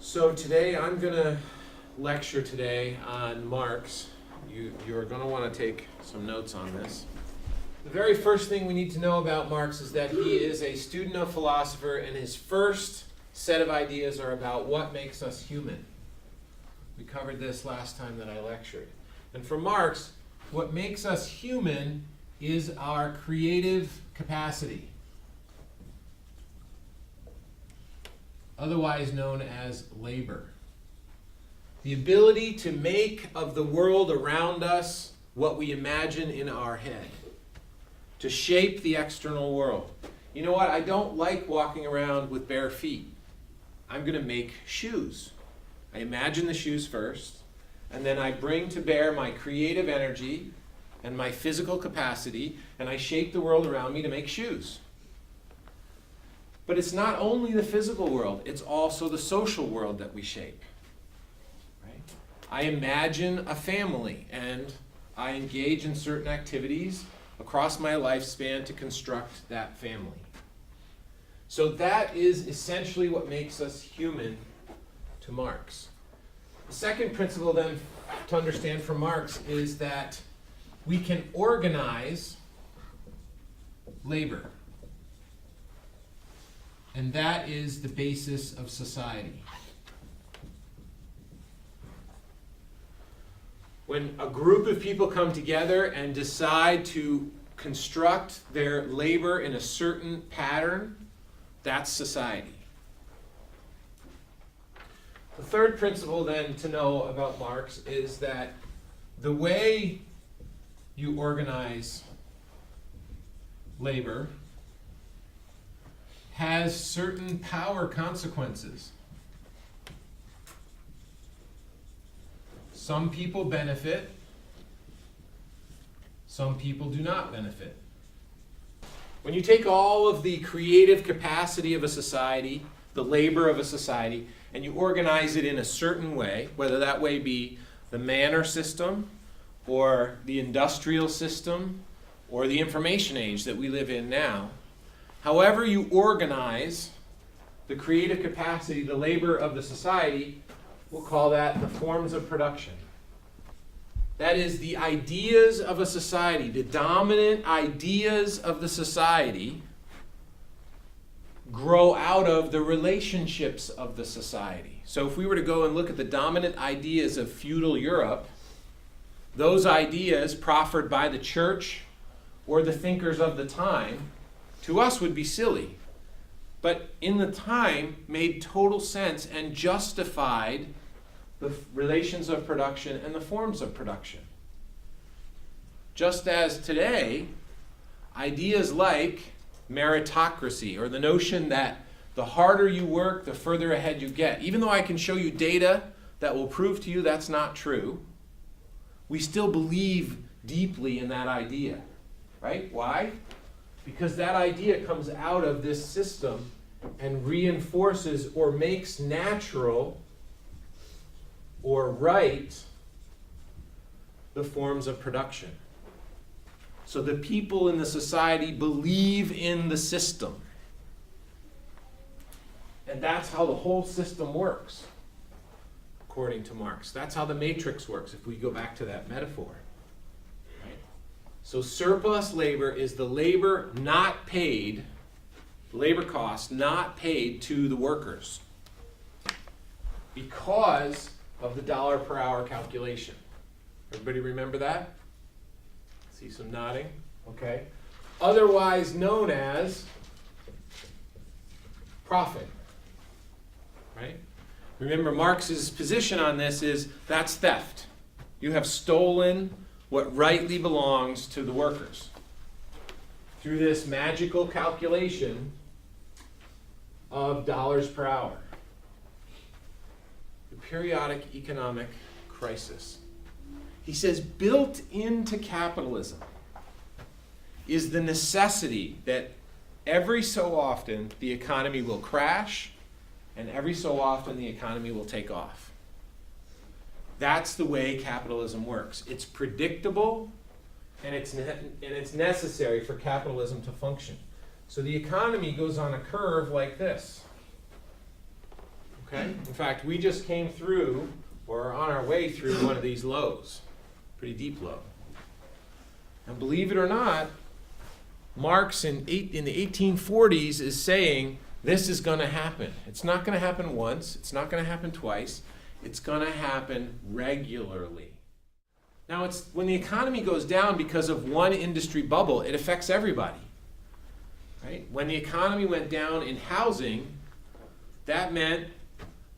So today I'm going to lecture today on Marx. You're going to want to take some notes on this. The very first thing we need to know about Marx is that he is a student of philosopher, and his first set of ideas are about what makes us human. We covered this last time that I lectured. And for Marx, what makes us human is our creative capacity, otherwise known as labor. The ability to make of the world around us what we imagine in our head, to shape the external world. You know what? I don't like walking around with bare feet. I'm going to make shoes. I imagine the shoes first, and then I bring to bear my creative energy and my physical capacity, and I shape the world around me to make shoes. But it's not only the physical world, it's also the social world that we shape. Right? I imagine a family, and I engage in certain activities across my lifespan to construct that family. So that is essentially what makes us human to Marx. The second principle then to understand from Marx is that we can organize labor. And that is the basis of society. When a group of people come together and decide to construct their labor in a certain pattern, that's society. The third principle then to know about Marx is that the way you organize labor has certain power consequences. Some people benefit, some people do not benefit. When you take all of the creative capacity of a society, the labor of a society, and you organize it in a certain way, whether that way be the manor system, or the industrial system, or the information age that we live in now, however you organize the creative capacity, the labor of the society, we'll call that the forms of production. That is, the ideas of a society, the dominant ideas of the society grow out of the relationships of the society. So if we were to go and look at the dominant ideas of feudal Europe, those ideas proffered by the church or the thinkers of the time, to us would be silly, but in the time made total sense and justified the relations of production and the forms of production. Just as today, ideas like meritocracy, or the notion that the harder you work, the further ahead you get, even though I can show you data that will prove to you that's not true, we still believe deeply in that idea, right? Why? Because that idea comes out of this system and reinforces or makes natural or right the forms of production. So the people in the society believe in the system. And that's how the whole system works, according to Marx. That's how the matrix works, if we go back to that metaphor. So surplus labor is the labor not paid, labor cost not paid to the workers because of the dollar per hour calculation. Everybody remember that? See some nodding? Okay. Otherwise known as profit. Right? Remember, Marx's position on this is that's theft. You have stolen what rightly belongs to the workers through this magical calculation of dollars per hour. The periodic economic crisis. He says, built into capitalism is the necessity that every so often the economy will crash and every so often the economy will take off. That's the way capitalism works. It's predictable, and it's necessary for capitalism to function. So the economy goes on a curve like this. Okay? In fact, we just came through, or are on our way through one of these lows. Pretty deep low. And believe it or not, Marx in the 1840s is saying this is going to happen. It's not going to happen once. It's not going to happen twice. It's going to happen regularly. Now, it's when the economy goes down because of one industry bubble, it affects everybody. Right? When the economy went down in housing, that meant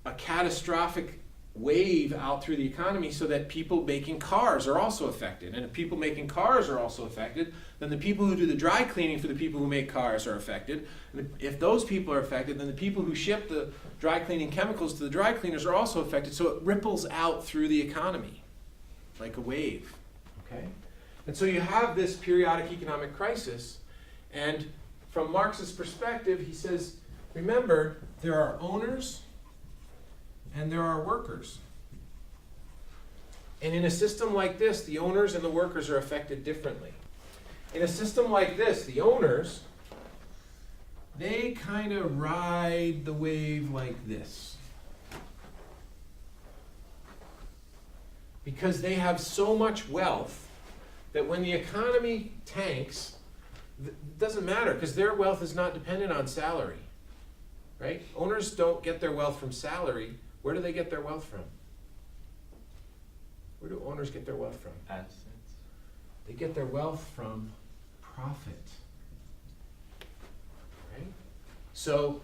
a catastrophic wave out through the economy so that people making cars are also affected. And if people making cars are also affected, then the people who do the dry cleaning for the people who make cars are affected. And if those people are affected, then the people who ship the dry cleaning chemicals to the dry cleaners are also affected. So it ripples out through the economy like a wave. Okay? And so you have this periodic economic crisis, and from Marx's perspective, he says, remember, there are owners and there are workers. And in a system like this, the owners and the workers are affected differently. In a system like this, the owners, they kind of ride the wave like this. Because they have so much wealth that when the economy tanks, it doesn't matter because their wealth is not dependent on salary. Right? Owners don't get their wealth from salary. Where do they get their wealth from? Where do owners get their wealth from? Assets. They get their wealth from profit. Right? So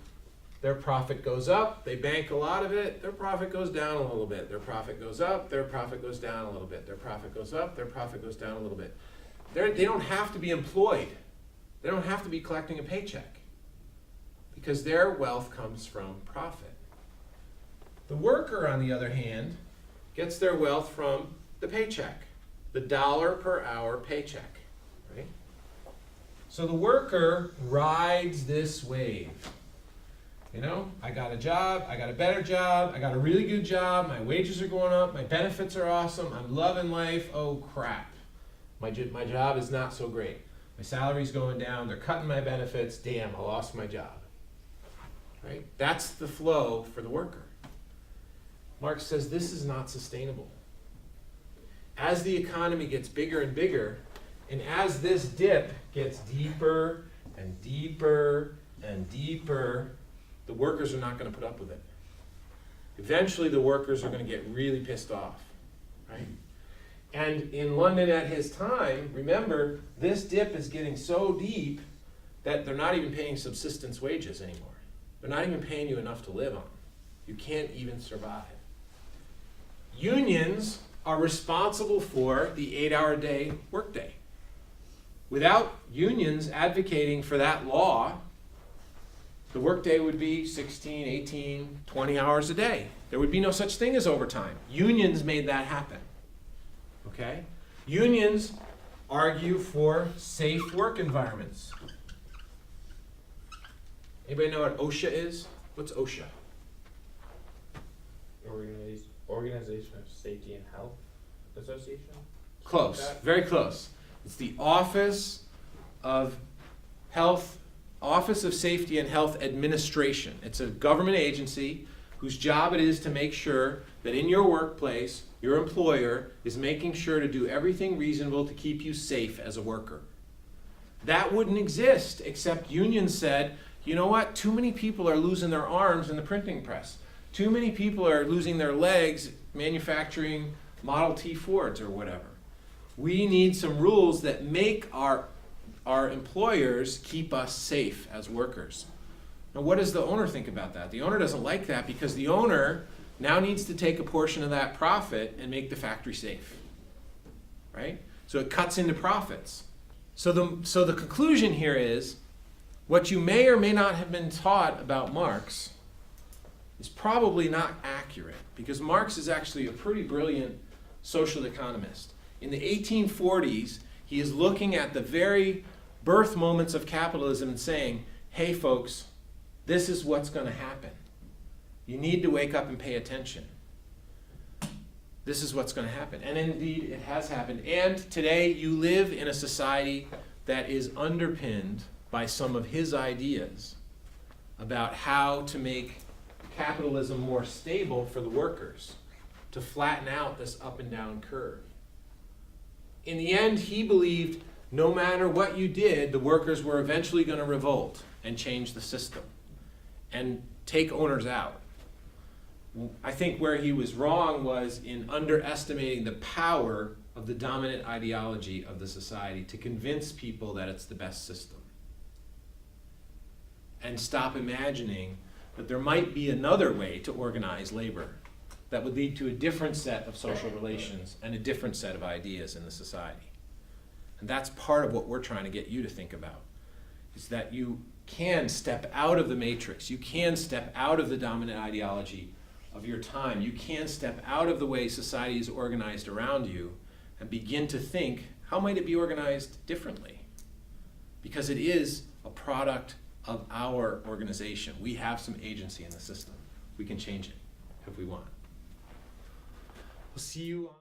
their profit goes up, they bank a lot of it, their profit goes down a little bit. Their profit goes up, their profit goes down a little bit. Their profit goes up, their profit goes down a little bit. They don't have to be employed. They don't have to be collecting a paycheck because their wealth comes from profit. The worker, on the other hand, gets their wealth from the paycheck, the dollar per hour paycheck, right? So the worker rides this wave. You know, I got a job, I got a better job, I got a really good job, my wages are going up, my benefits are awesome, I'm loving life, oh crap. My job is not so great. My salary's going down, they're cutting my benefits, damn, I lost my job. Right? That's the flow for the worker. Marx says this is not sustainable. As the economy gets bigger and bigger, and as this dip gets deeper and deeper and deeper, the workers are not going to put up with it. Eventually the workers are going to get really pissed off. Right? And in London at his time, remember, this dip is getting so deep that they're not even paying subsistence wages anymore. They're not even paying you enough to live on. You can't even survive. Unions are responsible for the 8-hour day workday. Without unions advocating for that law, the workday would be 16, 18, 20 hours a day. There would be no such thing as overtime. Unions made that happen. Okay? Unions argue for safe work environments. Anybody know what OSHA is? What's OSHA? Organization of Safety and Health Association? Close, very close. It's the Office of Safety and Health Administration. It's a government agency whose job it is to make sure that in your workplace, your employer is making sure to do everything reasonable to keep you safe as a worker. That wouldn't exist except unions said, you know what, too many people are losing their arms in the printing press. Too many people are losing their legs manufacturing Model T Fords or whatever. We need some rules that make our employers keep us safe as workers. Now, what does the owner think about that? The owner doesn't like that because the owner now needs to take a portion of that profit and make the factory safe, right? So it cuts into profits. So the conclusion here is what you may or may not have been taught about Marx is probably not accurate because Marx is actually a pretty brilliant social economist. In the 1840s, he is looking at the very birth moments of capitalism and saying, hey folks, this is what's going to happen. You need to wake up and pay attention. This is what's going to happen. And indeed, it has happened. And today, you live in a society that is underpinned by some of his ideas about how to make capitalism more stable for the workers, to flatten out this up and down curve. In the end, he believed no matter what you did, the workers were eventually going to revolt and change the system and take owners out. I think where he was wrong was in underestimating the power of the dominant ideology of the society to convince people that it's the best system. And stop imagining that there might be another way to organize labor that would lead to a different set of social relations and a different set of ideas in the society. And that's part of what we're trying to get you to think about, is that you can step out of the matrix, you can step out of the dominant ideology of your time, you can step out of the way society is organized around you and begin to think, how might it be organized differently? Because it is a product of our organization. We have some agency in the system. We can change it if we want. We'll see you on